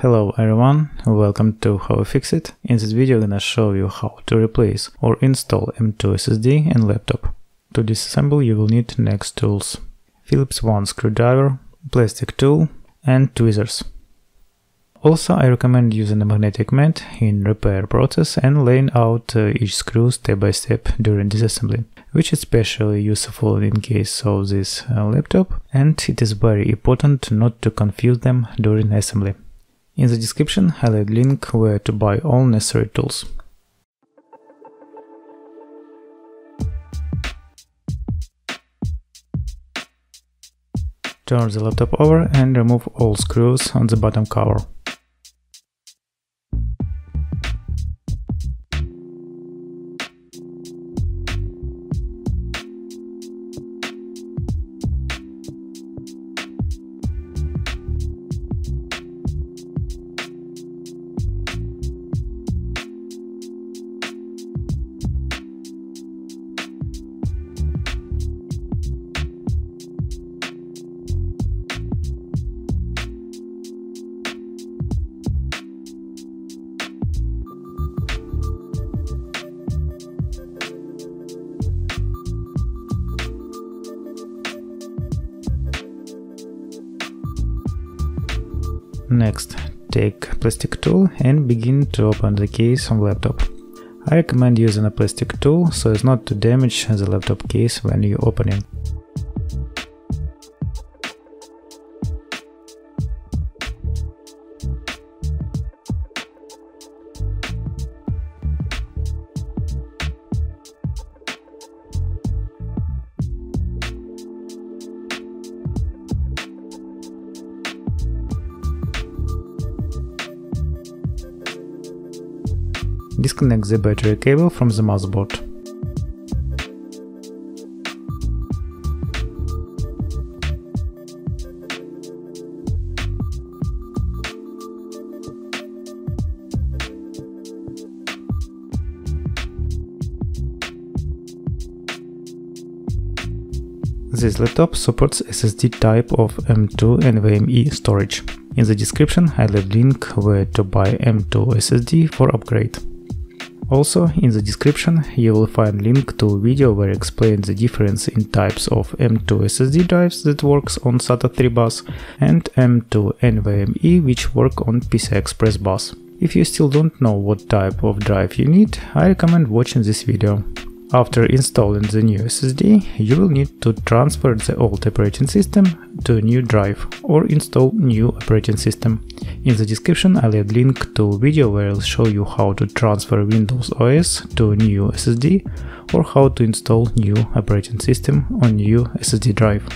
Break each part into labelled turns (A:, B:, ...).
A: Hello everyone, welcome to How I Fix It. In this video I'm gonna show you how to replace or install M.2 SSD in laptop. To disassemble you will need next tools: Phillips 1 screwdriver, plastic tool and tweezers. Also I recommend using a magnetic mat in repair process and laying out each screw step by step during disassembly, which is especially useful in case of this laptop, and it is very important not to confuse them during assembly. In the description I'll add a link where to buy all necessary tools. Turn the laptop over and remove all screws on the bottom cover. Next, take plastic tool and begin to open the case on laptop. I recommend using a plastic tool so as not to damage the laptop case when you open it. Disconnect the battery cable from the motherboard. This laptop supports SSD type of M.2 NVMe storage. In the description I'll leave link where to buy M.2 SSD for upgrade. Also, in the description you will find link to a video where I explain the difference in types of M.2 SSD drives that works on SATA 3 bus and M.2 NVMe which work on PCI Express bus. If you still don't know what type of drive you need, I recommend watching this video. After installing the new SSD, you will need to transfer the old operating system to a new drive or install new operating system. In the description I'll add link to a video where I'll show you how to transfer Windows OS to a new SSD or how to install new operating system on new SSD drive.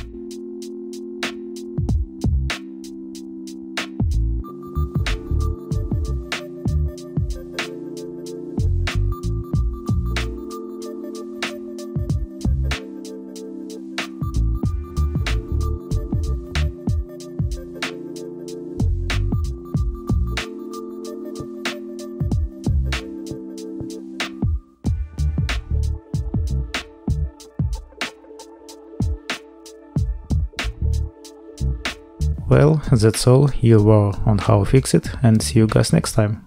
A: Well, that's all. You were on How I Fix It, and see you guys next time.